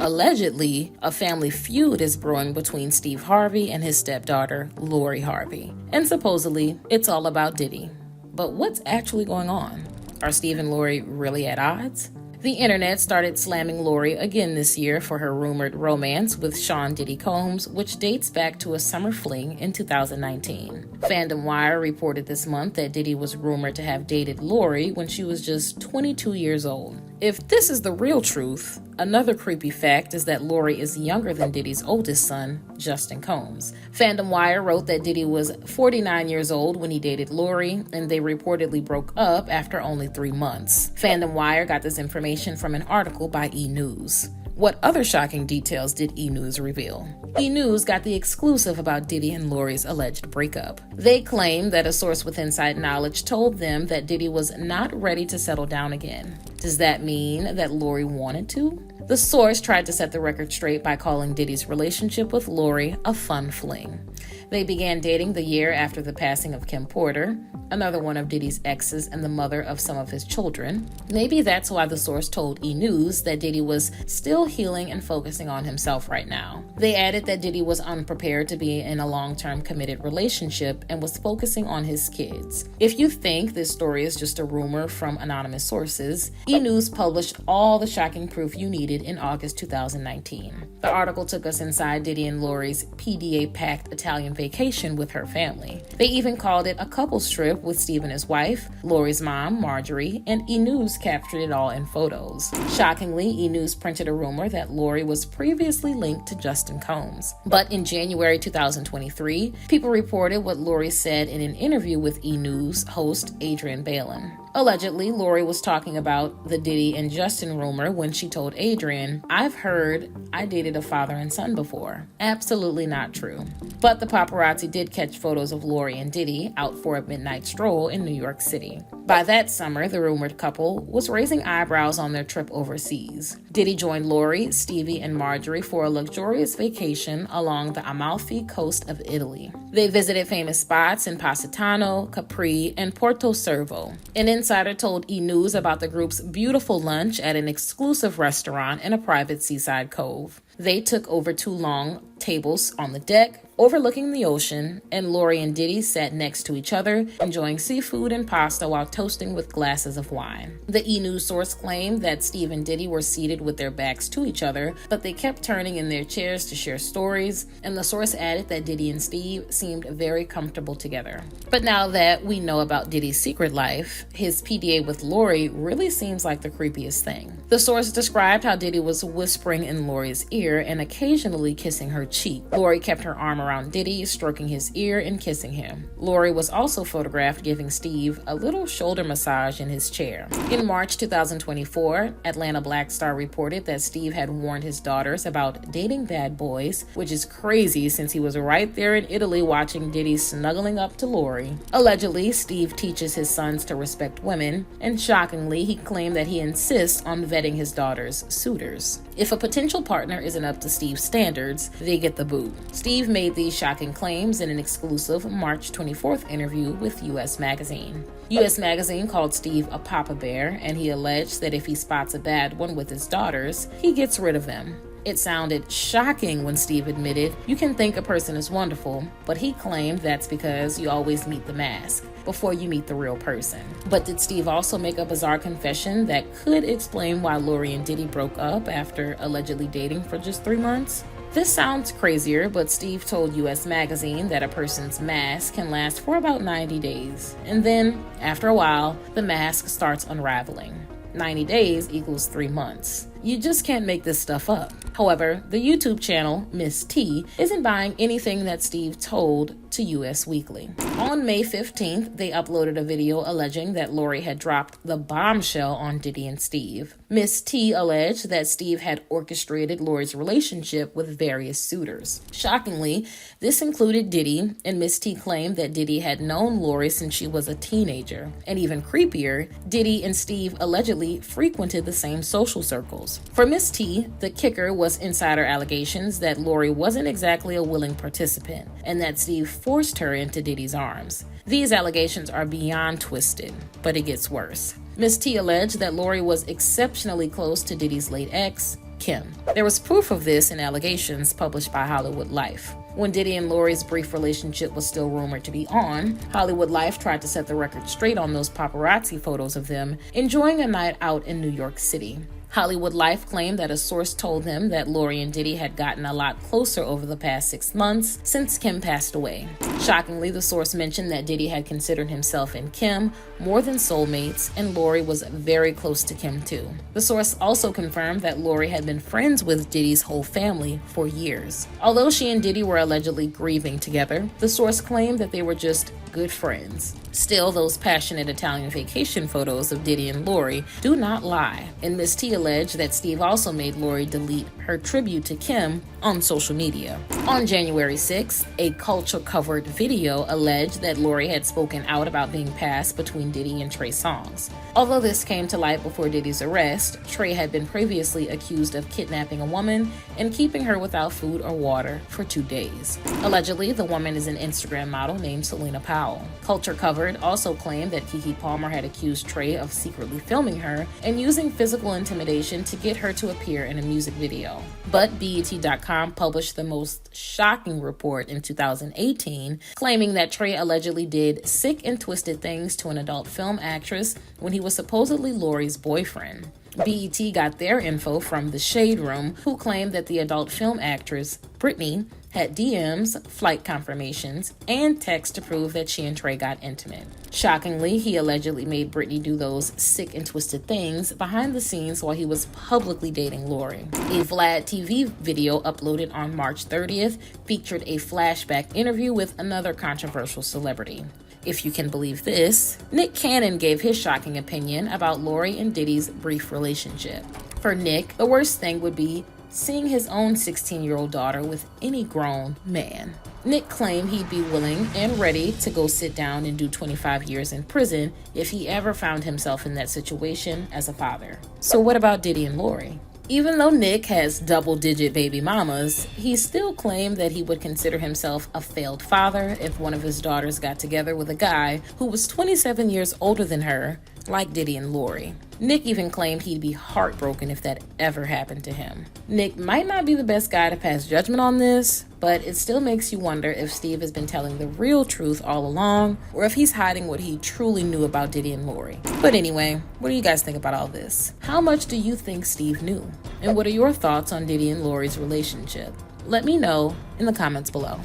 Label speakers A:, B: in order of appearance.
A: Allegedly, a family feud is brewing between Steve Harvey and his stepdaughter, Lori Harvey. And supposedly, it's all about Diddy. But what's actually going on? Are Steve and Lori really at odds? The internet started slamming Lori again this year for her rumored romance with Sean Diddy Combs, which dates back to a summer fling in 2019. Fandom Wire reported this month that Diddy was rumored to have dated Lori when she was just 22 years old. If this is the real truth, another creepy fact is that Lori is younger than Diddy's oldest son, Justin Combs. Fandom Wire wrote that Diddy was 49 years old when he dated Lori, and they reportedly broke up after only 3 months. Fandom Wire got this information from an article by E! News. What other shocking details did E! News reveal? E! News got the exclusive about Diddy and Lori's alleged breakup. They claim that a source with inside knowledge told them that Diddy was not ready to settle down again. Does that mean that Lori wanted to? The source tried to set the record straight by calling Diddy's relationship with Lori a fun fling. They began dating the year after the passing of Kim Porter, another one of Diddy's exes and the mother of some of his children. Maybe that's why the source told E! News that Diddy was still healing and focusing on himself right now. They added that Diddy was unprepared to be in a long-term committed relationship and was focusing on his kids. If you think this story is just a rumor from anonymous sources, E! News published all the shocking proof you needed in August 2019. The article took us inside Diddy and Lori's PDA-packed Italian vacation with her family. They even called it a couples trip with Steve and his wife, Lori's mom, Marjorie, and E! News captured it all in photos. Shockingly, E! News printed a rumor that Lori was previously linked to Justin Combs. But in January 2023, people reported what Lori said in an interview with E! News host Adrian Balin. Allegedly, Lori was talking about the Diddy and Justin rumor when she told Adrian, "I've heard I dated a father and son before." Absolutely not true. But the paparazzi did catch photos of Lori and Diddy out for a midnight stroll in New York City. By that summer, the rumored couple was raising eyebrows on their trip overseas. Diddy joined Lori, Stevie, and Marjorie for a luxurious vacation along the Amalfi coast of Italy. They visited famous spots in Positano, Capri, and Porto Cervo. An insider told E! News about the group's beautiful lunch at an exclusive restaurant in a private seaside cove. They took over 2 long tables on the deck, overlooking the ocean, and Lori and Diddy sat next to each other, enjoying seafood and pasta while toasting with glasses of wine. The E! News source claimed that Steve and Diddy were seated with their backs to each other, but they kept turning in their chairs to share stories, and the source added that Diddy and Steve seemed very comfortable together. But now that we know about Diddy's secret life, his PDA with Lori really seems like the creepiest thing. The source described how Diddy was whispering in Lori's ear and occasionally kissing her cheek. Lori kept her arm around Diddy, stroking his ear and kissing him. Lori was also photographed giving Steve a little shoulder massage in his chair. In March 2024, Atlanta Black Star reported that Steve had warned his daughters about dating bad boys, which is crazy since he was right there in Italy watching Diddy snuggling up to Lori. Allegedly, Steve teaches his sons to respect women, and shockingly, he claimed that he insists on vetting his daughters' suitors. If a potential partner isn't up to Steve's standards, they get the boot. Steve made these shocking claims in an exclusive March 24th interview with U.S. Magazine. U.S. Magazine called Steve a papa bear, and he alleged that if he spots a bad one with his daughters, he gets rid of them. It sounded shocking when Steve admitted, "You can think a person is wonderful," but he claimed that's because you always meet the mask before you meet the real person. But did Steve also make a bizarre confession that could explain why Lori and Diddy broke up after allegedly dating for just 3 months? This sounds crazier, but Steve told U.S. Magazine that a person's mask can last for about 90 days. And then, after a while, the mask starts unraveling. 90 days equals 3 months. You just can't make this stuff up. However, the YouTube channel Miss T isn't buying anything that Steve told to US Weekly. On May 15th, they uploaded a video alleging that Lori had dropped the bombshell on Diddy and Steve. Miss T alleged that Steve had orchestrated Lori's relationship with various suitors. Shockingly, this included Diddy, and Miss T claimed that Diddy had known Lori since she was a teenager. And even creepier, Diddy and Steve allegedly frequented the same social circles. For Miss T, the kicker was insider allegations that Lori wasn't exactly a willing participant, and that Steve forced her into Diddy's arms. These allegations are beyond twisted, but it gets worse. Miss T alleged that Lori was exceptionally close to Diddy's late ex, Kim. There was proof of this in allegations published by Hollywood Life. When Diddy and Lori's brief relationship was still rumored to be on, Hollywood Life tried to set the record straight on those paparazzi photos of them enjoying a night out in New York City. Hollywood Life claimed that a source told them that Lori and Diddy had gotten a lot closer over the past 6 months since Kim passed away. Shockingly, the source mentioned that Diddy had considered himself and Kim more than soulmates, and Lori was very close to Kim too. The source also confirmed that Lori had been friends with Diddy's whole family for years. Although she and Diddy were allegedly grieving together, the source claimed that they were just good friends. Still, those passionate Italian vacation photos of Diddy and Lori do not lie, and Miss T alleged that Steve also made Lori delete her tribute to Kim on social media. On January 6th, a culture-covered video alleged that Lori had spoken out about being passed between Diddy and Trey Songz. Although this came to light before Diddy's arrest, Trey had been previously accused of kidnapping a woman and keeping her without food or water for 2 days. Allegedly, the woman is an Instagram model named Selena Powell. Culture Covered also claimed that Keke Palmer had accused Trey of secretly filming her and using physical intimidation to get her to appear in a music video. But BET.com published the most shocking report in 2018, claiming that Trey allegedly did sick and twisted things to an adult film actress when he was supposedly Lori's boyfriend. BET got their info from The Shade Room, who claimed that the adult film actress, Britney, had DMs, flight confirmations, and texts to prove that she and Trey got intimate. Shockingly, he allegedly made Britney do those sick and twisted things behind the scenes while he was publicly dating Lori. A Vlad TV video uploaded on March 30th featured a flashback interview with another controversial celebrity. If you can believe this, Nick Cannon gave his shocking opinion about Lori and Diddy's brief relationship. For Nick, the worst thing would be seeing his own 16-year-old daughter with any grown man. Nick claimed he'd be willing and ready to go sit down and do 25 years in prison if he ever found himself in that situation as a father. So what about Diddy and Lori? Even though Nick has double-digit baby mamas, he still claimed that he would consider himself a failed father if one of his daughters got together with a guy who was 27 years older than her, like Diddy and Lori. Nick even claimed he'd be heartbroken if that ever happened to him. Nick might not be the best guy to pass judgment on this, but it still makes you wonder if Steve has been telling the real truth all along, or if he's hiding what he truly knew about Diddy and Lori. But anyway, what do you guys think about all this? How much do you think Steve knew? And what are your thoughts on Diddy and Lori's relationship? Let me know in the comments below.